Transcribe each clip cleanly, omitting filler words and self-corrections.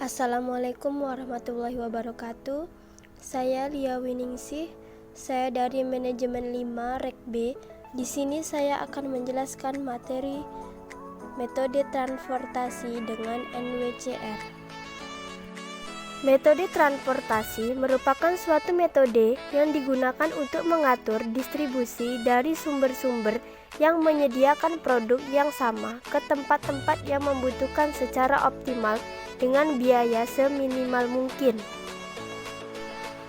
Assalamualaikum warahmatullahi wabarakatuh. Saya Lia Winingsih. Saya dari manajemen 5 Rek B. Di sini saya akan menjelaskan materi metode transportasi dengan NWCR. Metode transportasi merupakan suatu metode yang digunakan untuk mengatur distribusi dari sumber-sumber yang menyediakan produk yang sama ke tempat-tempat yang membutuhkan secara optimal dengan biaya seminimal mungkin.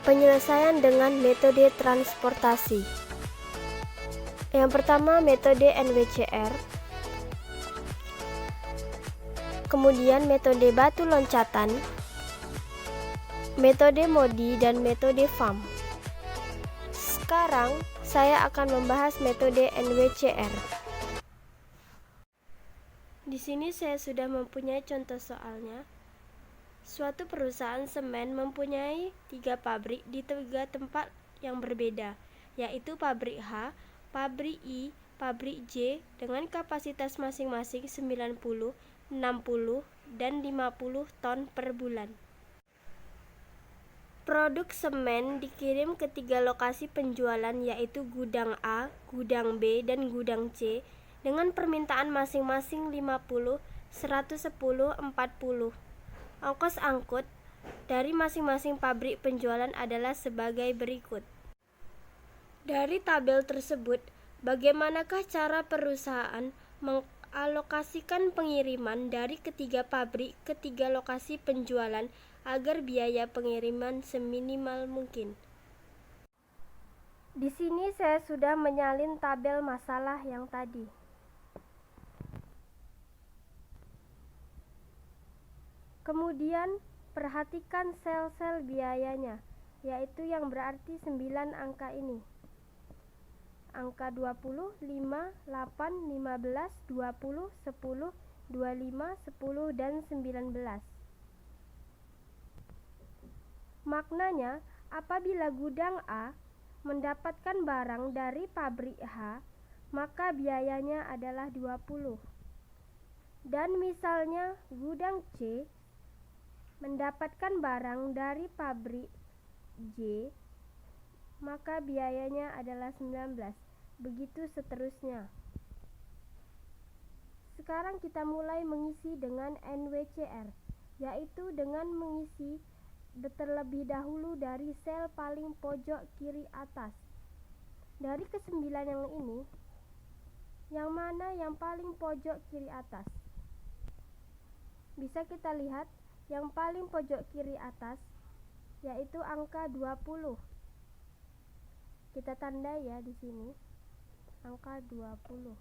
Penyelesaian dengan metode transportasi. Yang pertama, metode NWCR. Kemudian metode batu loncatan, metode MODI, dan metode FAM. Sekarang saya akan membahas metode NWCR. Di sini saya sudah mempunyai contoh soalnya. Suatu perusahaan semen mempunyai 3 pabrik di 3 tempat yang berbeda, yaitu pabrik H, pabrik I, pabrik J dengan kapasitas masing-masing 90, 60, dan 50 ton per bulan. Produk semen dikirim ke 3 lokasi penjualan, yaitu gudang A, gudang B, dan gudang C dengan permintaan masing-masing 50, 110, 40. Ongkos angkut dari masing-masing pabrik penjualan adalah sebagai berikut. Dari tabel tersebut, bagaimanakah cara perusahaan mengalokasikan pengiriman dari ketiga pabrik ke 3 lokasi penjualan agar biaya pengiriman seminimal mungkin? Di sini saya sudah menyalin tabel masalah yang tadi. Kemudian perhatikan sel-sel biayanya, yaitu yang berarti 9 angka ini. Angka 20, 5, 8, 15, 20, 10, 25, 10, dan 19. Maknanya, apabila gudang A mendapatkan barang dari pabrik H, maka biayanya adalah 20. Dan misalnya gudang C mendapatkan barang dari pabrik J, maka biayanya adalah 19. Begitu seterusnya. Sekarang kita mulai mengisi dengan NWCR, yaitu dengan mengisi terlebih dahulu dari sel paling pojok kiri atas. Dari ke-9 yang ini, yang mana yang paling pojok kiri atas? Bisa kita lihat yang paling pojok kiri atas, yaitu angka 20. Kita tandai ya di sini, angka 20.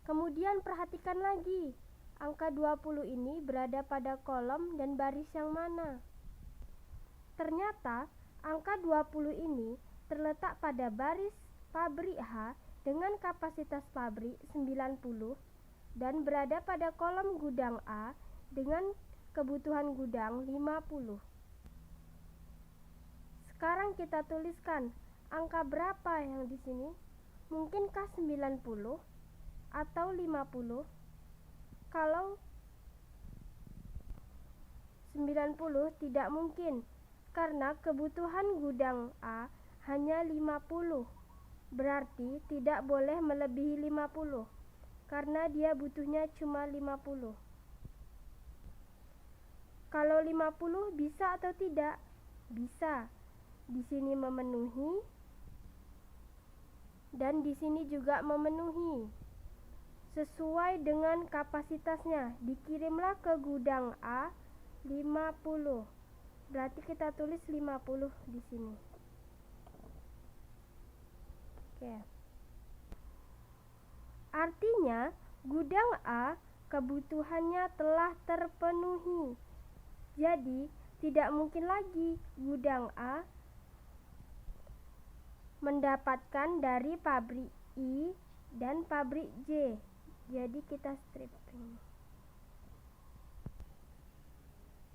Kemudian perhatikan lagi, angka 20 ini berada pada kolom dan baris yang mana? Ternyata angka 20 ini terletak pada baris pabrik H dengan kapasitas pabrik 90 dan berada pada kolom gudang A dengan kebutuhan gudang 50. Sekarang kita tuliskan angka berapa yang di sini? Mungkinkah 90 atau 50? Kalau 90 tidak mungkin, karena kebutuhan gudang A hanya 50. Berarti tidak boleh melebihi 50. Karena dia butuhnya cuma 50. Kalau 50 bisa atau tidak? Bisa. Di sini memenuhi dan di sini juga memenuhi. Sesuai dengan kapasitasnya, dikirimlah ke gudang A 50. Berarti kita tulis 50 di sini. Oke. Artinya, gudang A kebutuhannya telah terpenuhi. Jadi, tidak mungkin lagi gudang A mendapatkan dari pabrik I dan pabrik J. Jadi, kita stripping.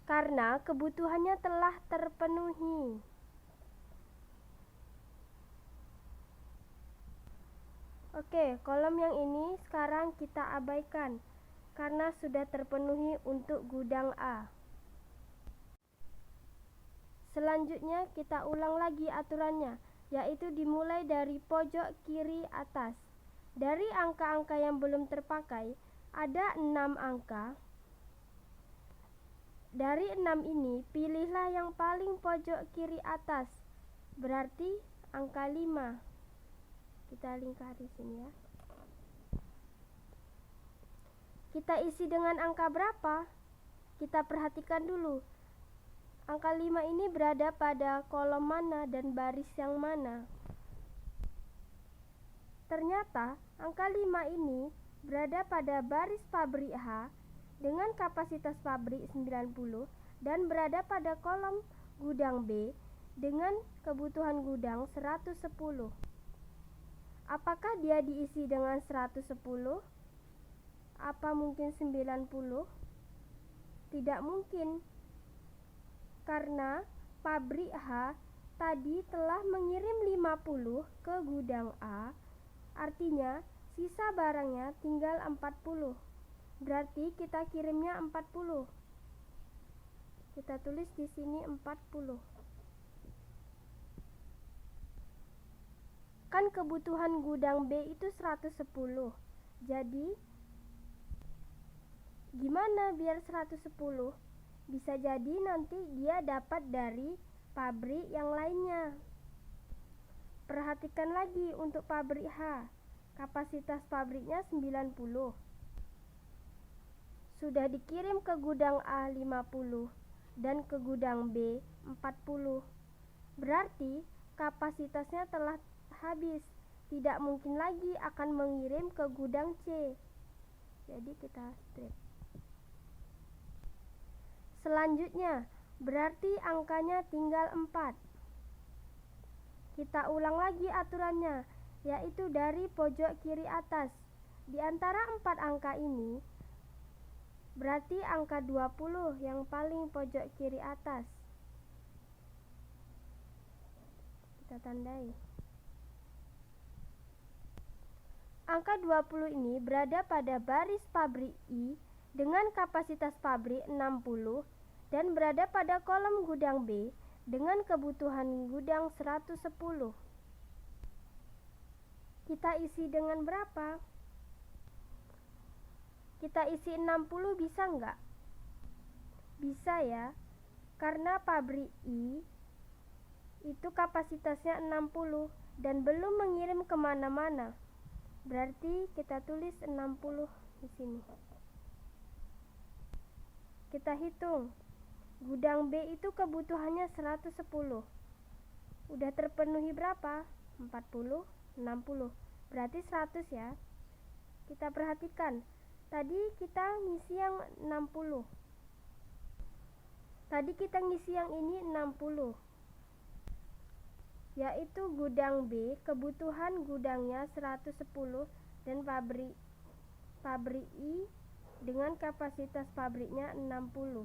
Karena kebutuhannya telah terpenuhi. Oke, kolom yang ini sekarang kita abaikan. karena sudah terpenuhi untuk gudang A. Selanjutnya kita ulang lagi aturannya, yaitu dimulai dari pojok kiri atas. Dari angka-angka yang belum terpakai, ada 6 angka. Dari 6 ini, pilihlah yang paling pojok kiri atas, berarti angka 5. Kita lingkari sini ya. Kita isi dengan angka berapa? Kita perhatikan dulu. Angka 5 ini berada pada kolom mana dan baris yang mana? Ternyata angka 5 ini berada pada baris pabrik H dengan kapasitas pabrik 90 dan berada pada kolom gudang B dengan kebutuhan gudang 110. Apakah dia diisi dengan 110? Apa mungkin 90? Tidak mungkin, karena pabrik H tadi telah mengirim 50 ke gudang A. Artinya sisa barangnya tinggal 40. Berarti kita kirimnya 40. Kita tulis di sini 40. Kan kebutuhan gudang B itu 110. Jadi gimana biar 110? Bisa jadi nanti dia dapat dari pabrik yang lainnya. Perhatikan lagi untuk pabrik H. Kapasitas pabriknya 90. Sudah dikirim ke gudang A 50 dan ke gudang B 40. Berarti kapasitasnya telah habis. Tidak mungkin lagi akan mengirim ke gudang C. Jadi kita strip. Selanjutnya, berarti angkanya tinggal 4. Kita ulang lagi aturannya, yaitu dari pojok kiri atas. Di antara 4 angka ini, berarti angka 20 yang paling pojok kiri atas. Kita tandai. Angka 20 ini berada pada baris pabrik I dengan kapasitas pabrik 60 dan berada pada kolom gudang B dengan kebutuhan gudang 110. Kita isi dengan berapa? Kita isi 60 bisa enggak? Bisa ya, karena pabrik I itu kapasitasnya 60 dan belum mengirim kemana-mana. Berarti kita tulis 60 di sini. Kita hitung. Gudang B itu kebutuhannya 110. Udah terpenuhi berapa? 40, 60. Berarti 100 ya. Kita perhatikan. Tadi kita ngisi yang 60. Tadi kita ngisi yang ini 60. Yaitu gudang B, kebutuhan gudangnya 110 dan pabrik I dengan kapasitas pabriknya 60.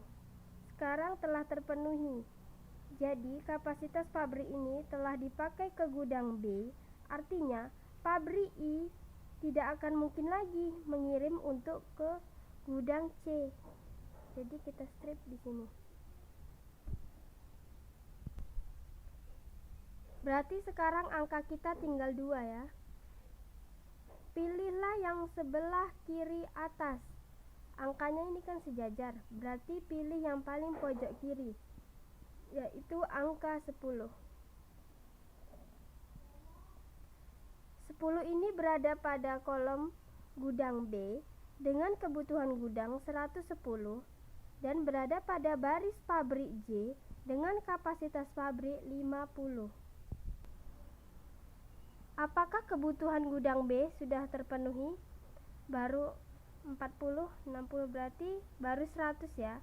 Sekarang telah terpenuhi. Jadi kapasitas pabrik ini telah dipakai ke gudang B. Artinya pabrik I tidak akan mungkin lagi mengirim untuk ke gudang C. Jadi kita strip di sini. Berarti sekarang angka kita tinggal 2 ya. Pilihlah yang sebelah kiri atas. Angkanya ini kan sejajar, berarti pilih yang paling pojok kiri, yaitu angka 10. 10 ini berada pada kolom gudang B dengan kebutuhan gudang 110 dan berada pada baris pabrik J dengan kapasitas pabrik 50. Apakah kebutuhan gudang B sudah terpenuhi? Baru 40, 60 berarti baru 100 ya.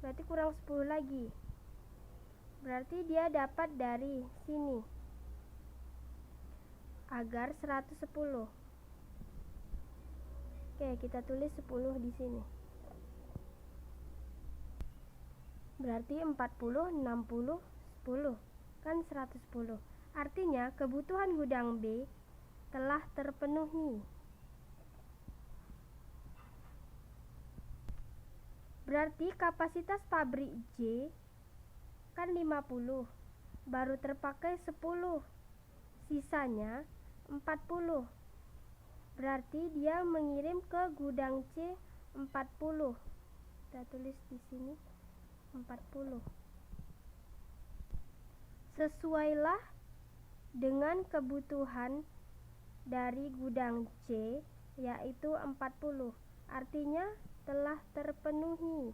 Berarti kurang 10 lagi. Berarti dia dapat dari sini. Agar 110. Oke, kita tulis 10 di sini. Berarti 40, 60, 10. Kan 110. Artinya kebutuhan gudang B telah terpenuhi. Berarti kapasitas pabrik J kan 50, baru terpakai 10, sisanya 40. Berarti dia mengirim ke gudang C 40. Kita tulis di sini 40. Sesuailah dengan kebutuhan dari gudang C, yaitu 40. Artinya telah terpenuhi.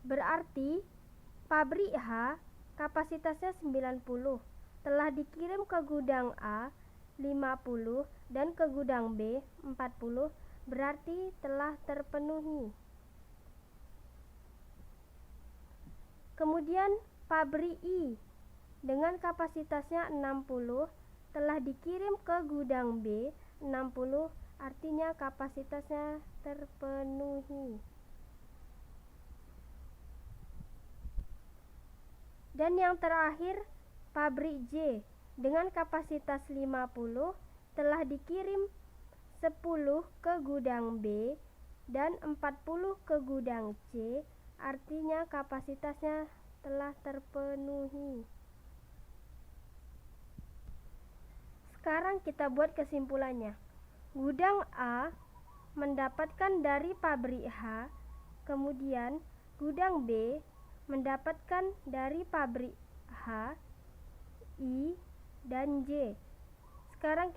Berarti pabrik H kapasitasnya 90, telah dikirim ke gudang A 50 dan ke gudang B 40, berarti telah terpenuhi. Kemudian pabrik I dengan kapasitasnya 60 telah dikirim ke gudang B 60, artinya kapasitasnya terpenuhi. Dan yang terakhir, pabrik J dengan kapasitas 50 telah dikirim 10 ke gudang B dan 40 ke gudang C, artinya kapasitasnya telah terpenuhi. Sekarang kita buat kesimpulannya. Gudang A mendapatkan dari pabrik H, kemudian gudang B mendapatkan dari pabrik H, I, dan J. Sekarang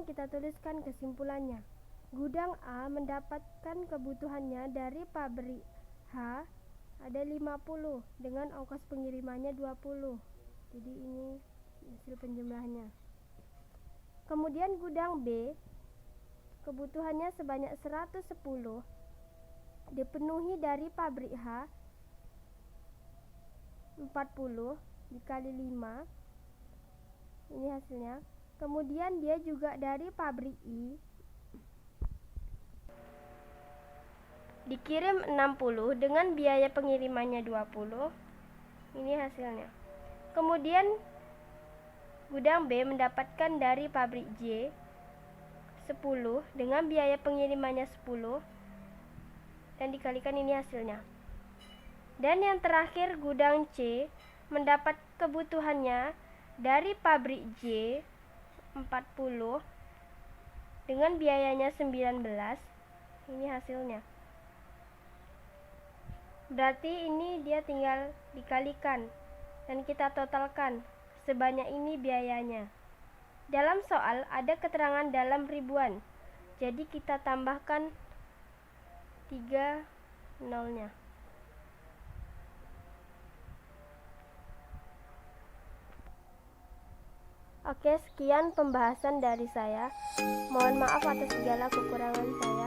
kita tuliskan kesimpulannya. Gudang A mendapatkan kebutuhannya dari pabrik H ada 50 dengan ongkos pengirimannya 20. Jadi ini hasil penjumlahannya. Kemudian gudang B kebutuhannya sebanyak 110 dipenuhi dari pabrik H 40 dikali 5. Ini hasilnya. Kemudian dia juga dari pabrik I dikirim 60 dengan biaya pengirimannya 20. Ini hasilnya. Kemudian gudang B mendapatkan dari pabrik J 10 dengan biaya pengirimannya 10 dan dikalikan, ini hasilnya. Dan yang terakhir, gudang C mendapat kebutuhannya dari pabrik J 40 dengan biayanya 19. Ini hasilnya. Berarti ini dia tinggal dikalikan dan kita totalkan, sebanyak ini biayanya. Dalam soal ada keterangan dalam ribuan, jadi kita tambahkan 3 nolnya. Oke, sekian pembahasan dari saya. Mohon maaf atas segala kekurangan saya.